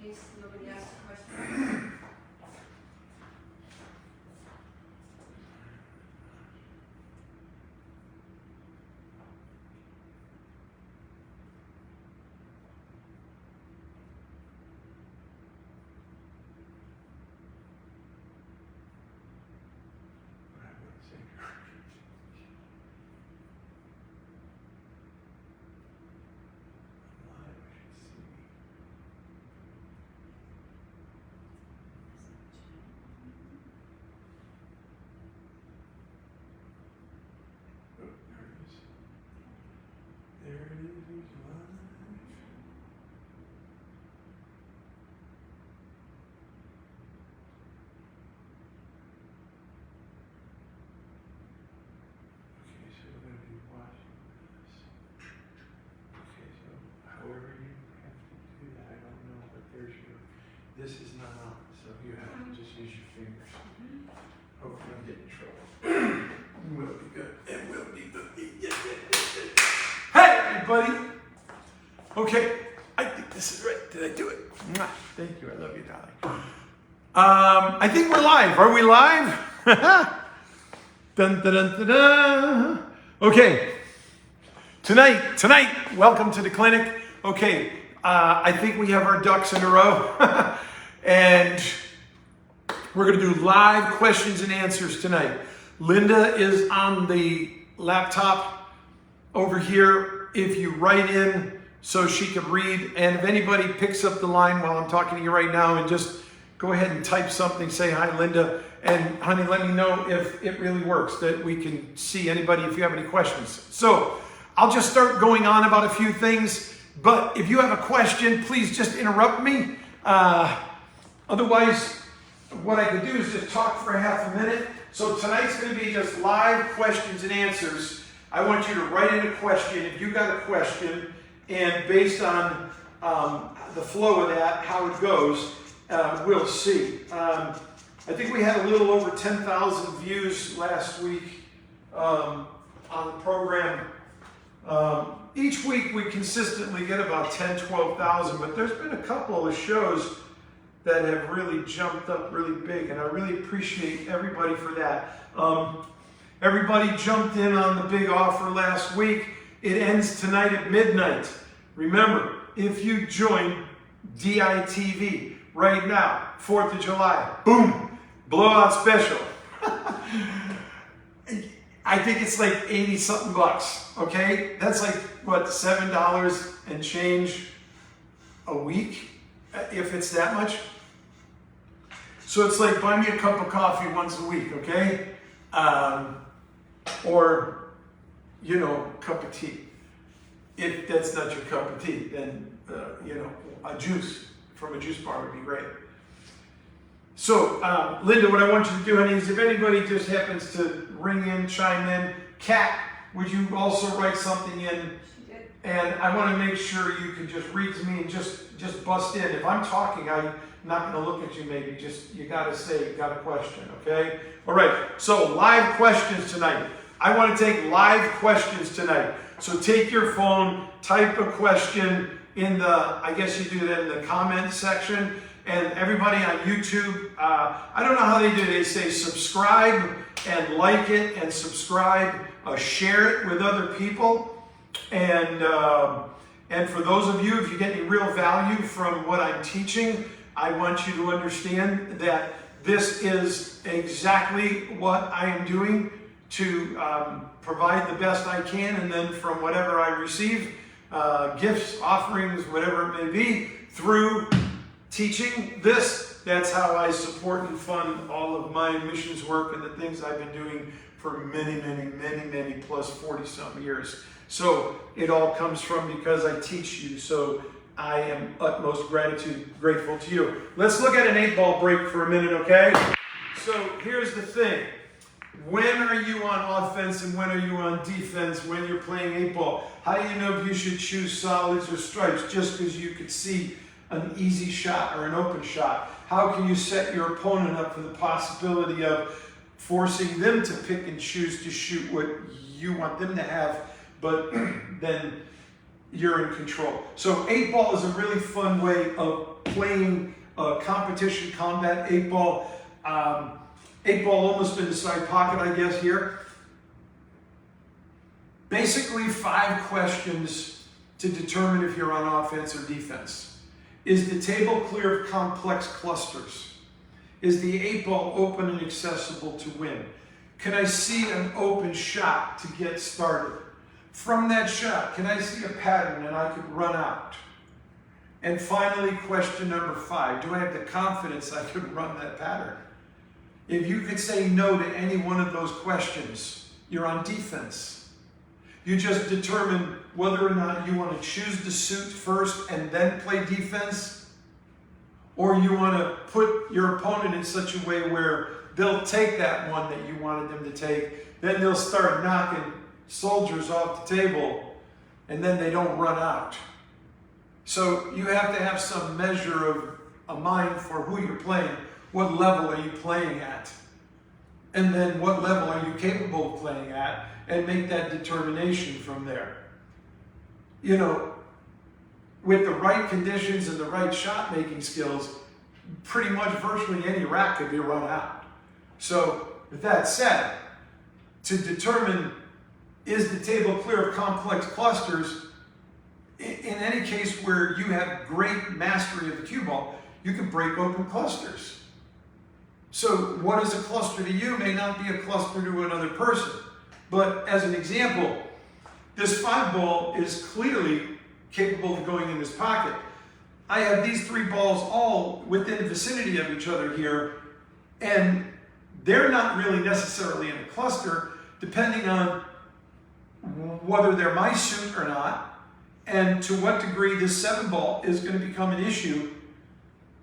case nobody asks a question. This is not on, so you have to just use your fingers. Hopefully I don't get in trouble. It will be good. It will be good. Hey, everybody. Okay, I think this is right. Did I do it? Mwah. Thank you. I love you, darling. I think we're live. Are we live? Dun, dun, dun, dun, dun. Okay. Tonight, welcome to the clinic. Okay, I think we have our ducks in a row. And we're going to do live questions and answers tonight. Linda is on the laptop over here if you write in so she can read. And if anybody picks up the line while I'm talking to you right now and just go ahead and type something, say hi, Linda. And honey, let me know if it really works, that we can see anybody if you have any questions. So I'll just start going on about a few things. But if you have a question, please just interrupt me. Otherwise, what I could do is just talk for a half a minute. So tonight's going to be just live questions and answers. I want you to write in a question if you got a question, and based on the flow of that, how it goes, we'll see. I think we had a little over 10,000 views last week on the program. Each week we consistently get about 10, 12,000, but there's been a couple of shows that have really jumped up really big, and I really appreciate everybody for that. Everybody jumped in on the big offer last week. It ends tonight at midnight. Remember, if you join DITV right now, 4th of July, boom, blowout special. I think it's like 80 something bucks, okay? That's like, what, $7 and change a week, if it's that much? So it's like buy me a cup of coffee once a week, okay? Or, you know, cup of tea. If that's not your cup of tea, then, you know, a juice from a juice bar would be great. So, Linda, what I want you to do, honey, is if anybody just happens to ring in, chime in, Kat, would you also write something in? She did. And I want to make sure you can just read to me and just bust in. If I'm talking, I'm not going to look at you maybe. Just, you got to say, you got a question, okay? All right, so live questions tonight. I want to take live questions tonight. So take your phone, type a question in the, I guess you do that in the comment section. And everybody on YouTube, I don't know how they do it. They say subscribe and like it and subscribe, share it with other people. And for those of you, if you get any real value from what I'm teaching, I want you to understand that this is exactly what I am doing to provide the best I can. And then from whatever I receive, gifts, offerings, whatever it may be, through teaching this, that's how I support and fund all of my missions work and the things I've been doing for many plus 40-something years. So it all comes from because I teach you. So I am utmost grateful to you. Let's look at an 8-ball break for a minute, okay? So here's the thing. When are you on offense and when are you on defense when you're playing 8-ball? How do you know if you should choose solids or stripes just because you could see an easy shot or an open shot? How can you set your opponent up for the possibility of forcing them to pick and choose to shoot what you want them to have, but then you're in control. So 8-ball is a really fun way of playing competition combat 8-ball. 8-ball almost in the side pocket, I guess, here. Basically 5 questions to determine if you're on offense or defense. Is the table clear of complex clusters? Is the 8-ball open and accessible to win? Can I see an open shot to get started? From that shot, can I see a pattern and I could run out? And finally, question number 5, do I have the confidence I could run that pattern? If you could say no to any one of those questions, you're on defense. You just determine whether or not you want to choose the suit first and then play defense, or you want to put your opponent in such a way where they'll take that one that you wanted them to take, then they'll start knocking soldiers off the table, and then they don't run out. So you have to have some measure of a mind for who you're playing. What level are you playing at? And then what level are you capable of playing at? And make that determination from there. You know, with the right conditions and the right shot making skills, pretty much virtually any rack could be run out. So with that said, to determine is the table clear of complex clusters, in any case where you have great mastery of the cue ball, you can break open clusters. So what is a cluster to you may not be a cluster to another person. But as an example, this 5-ball is clearly capable of going in this pocket. I have these 3 balls all within the vicinity of each other here, and they're not really necessarily in a cluster, depending on whether they're my suit or not, and to what degree this 7-ball is going to become an issue.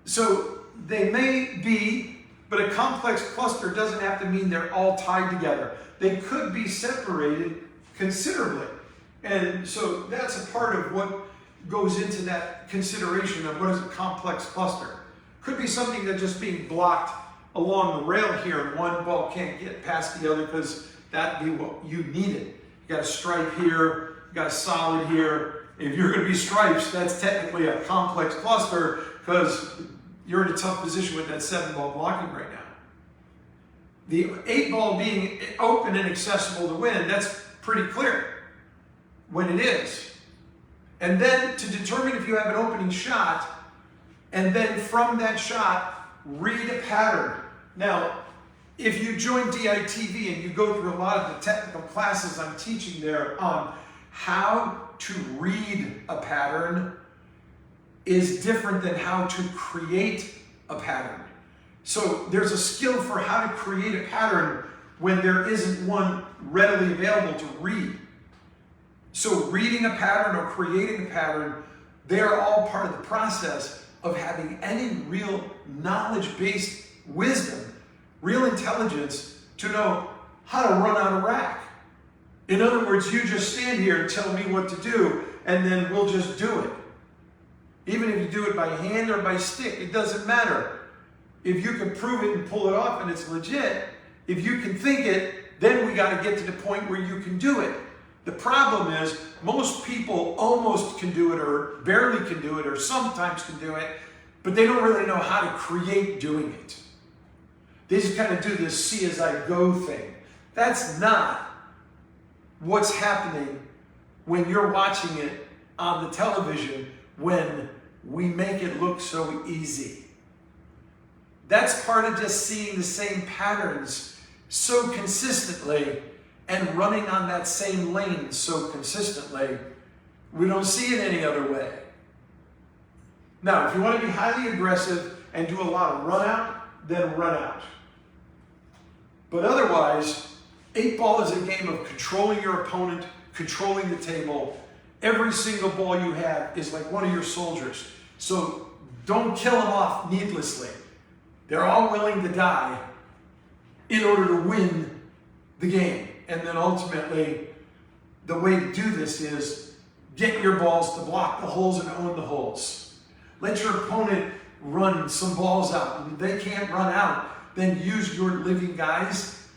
So they may be, but a complex cluster doesn't have to mean they're all tied together. They could be separated considerably. And so that's a part of what goes into that consideration of what is a complex cluster. Could be something that's just being blocked along the rail here, and one ball can't get past the other because that'd be what you needed. You got a stripe here, you got a solid here. If you're going to be stripes, that's technically a complex cluster because you're in a tough position with that 7-ball blocking right now. The 8-ball being open and accessible to win, that's pretty clear when it is. And then to determine if you have an opening shot, and then from that shot, read a pattern. Now, if you join DITV and you go through a lot of the technical classes I'm teaching there on how to read a pattern is different than how to create a pattern. So there's a skill for how to create a pattern when there isn't one readily available to read. So reading a pattern or creating a pattern, they are all part of the process of having any real knowledge-based wisdom, real intelligence to know how to run out a rack. In other words, you just stand here and tell me what to do, and then we'll just do it. Even if you do it by hand or by stick, it doesn't matter. If you can prove it and pull it off and it's legit, if you can think it, then we got to get to the point where you can do it. The problem is most people almost can do it or barely can do it or sometimes can do it, but they don't really know how to create doing it. They just kind of do this see as I go thing. That's not what's happening when you're watching it on the television when we make it look so easy. That's part of just seeing the same patterns so consistently and running on that same lane so consistently. We don't see it any other way. Now, if you want to be highly aggressive and do a lot of run out, then run out. But otherwise, 8-ball is a game of controlling your opponent, controlling the table. Every single ball you have is like one of your soldiers. So don't kill them off needlessly. They're all willing to die in order to win the game. And then ultimately, the way to do this is get your balls to block the holes and own the holes. Let your opponent run some balls out. And if they can't run out, then use your living guys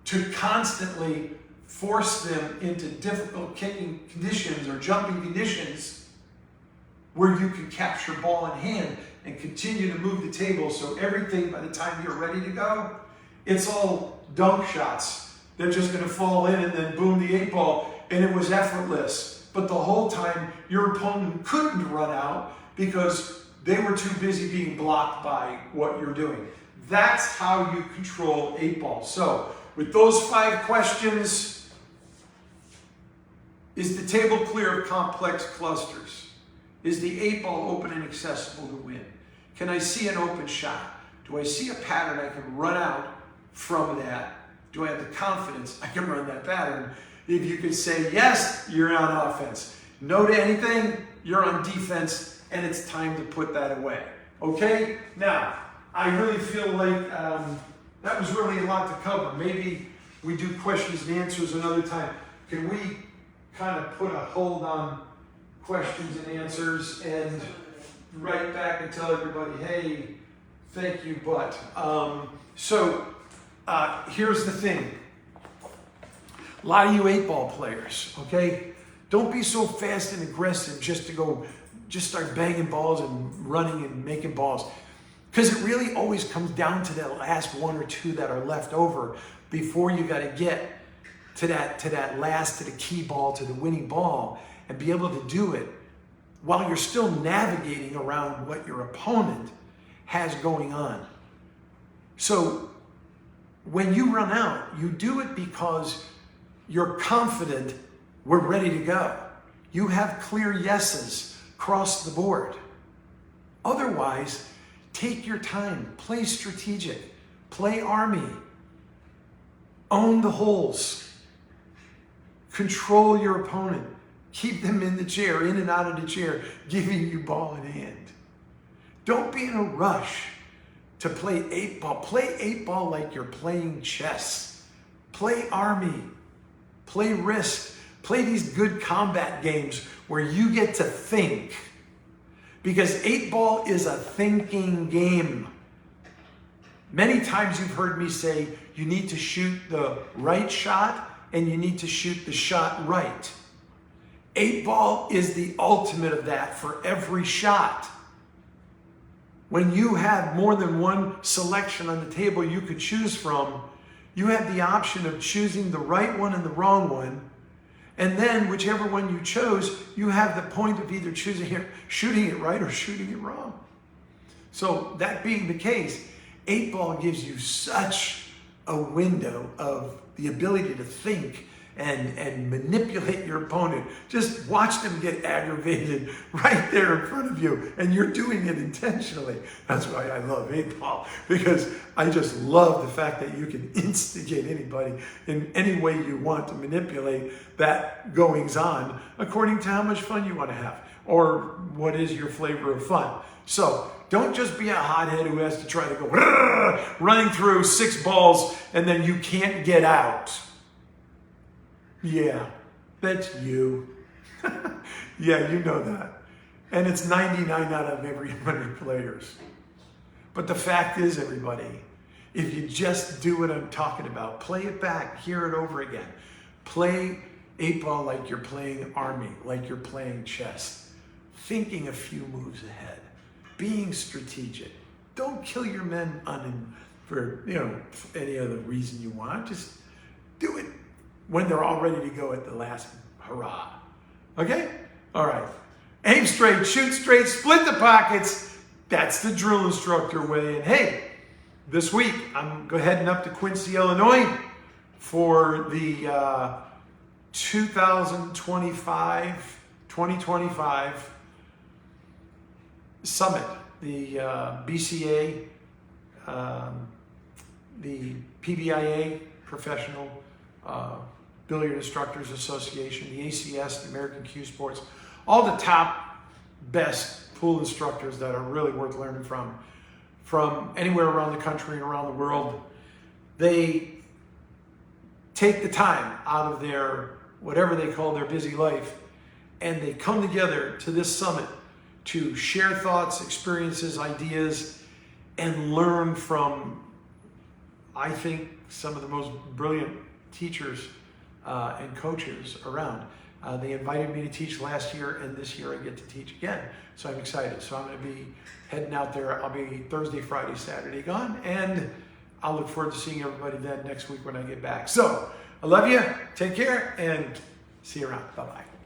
to constantly force them into difficult kicking conditions or jumping conditions where you can capture ball in hand and continue to move the table so everything, by the time you're ready to go, it's all dunk shots. They're just going to fall in and then boom, the 8-ball, and it was effortless. But the whole time, your opponent couldn't run out because they were too busy being blocked by what you're doing. That's how you control 8-ball. So, with those 5 questions, is the table clear of complex clusters? Is the 8-ball open and accessible to win? Can I see an open shot? Do I see a pattern I can run out from that? Do I have the confidence I can run that pattern? If you could say yes, you're on offense. No to anything, you're on defense, and it's time to put that away. Okay? Now, I really feel like that was really a lot to cover. Maybe we do questions and answers another time. Can we kind of put a hold on questions and answers and write back and tell everybody, hey, thank you, but. Here's the thing. A lot of you 8-ball players, okay? Don't be so fast and aggressive just start banging balls and running and making balls. Because it really always comes down to that last 1 or 2 that are left over before you got to get to the key ball, to the winning ball, and be able to do it while you're still navigating around what your opponent has going on. So when you run out, you do it because you're confident we're ready to go. You have clear yeses across the board. Otherwise, take your time, play strategic, play army, own the holes, control your opponent, keep them in the chair, in and out of the chair, giving you ball in hand. Don't be in a rush to play 8-ball. Play 8-ball like you're playing chess. Play army, play risk, play these good combat games where you get to think. Because 8-ball is a thinking game. Many times you've heard me say you need to shoot the right shot and you need to shoot the shot right. 8-ball is the ultimate of that for every shot. When you have more than one selection on the table you could choose from, you have the option of choosing the right one and the wrong one. And then whichever one you chose, you have the point of either shooting it right or shooting it wrong. So that being the case, 8-ball gives you such a window of the ability to think and manipulate your opponent. Just watch them get aggravated right there in front of you, and you're doing it intentionally. That's why I love 8-ball, because I just love the fact that you can instigate anybody in any way you want to manipulate that goings on according to how much fun you want to have or what is your flavor of fun. So don't just be a hothead who has to try to go running through 6 balls and then you can't get out. Yeah, that's you. Yeah, you know that. And it's 99 out of every 100 players. But the fact is, everybody, if you just do what I'm talking about, play it back, hear it over again. Play 8-ball like you're playing army, like you're playing chess. Thinking a few moves ahead. Being strategic. Don't kill your men for any other reason you want. Just do it when they're all ready to go at the last hurrah. Okay? All right. Aim straight, shoot straight, split the pockets. That's the drill instructor way. And hey, this week I'm heading up to Quincy, Illinois for the 2025 summit. The BCA, the PBIA, Professional Billiard Instructors Association, the ACS, the American Cue Sports, all the top best pool instructors that are really worth learning from anywhere around the country and around the world. They take the time out of their, whatever they call their busy life, and they come together to this summit to share thoughts, experiences, ideas, and learn from, I think, some of the most brilliant teachers and coaches around. They invited me to teach last year, and this year I get to teach again. So I'm excited. So I'm going to be heading out there. I'll be Thursday, Friday, Saturday gone, and I'll look forward to seeing everybody then next week when I get back. So I love you. Take care, and see you around. Bye-bye.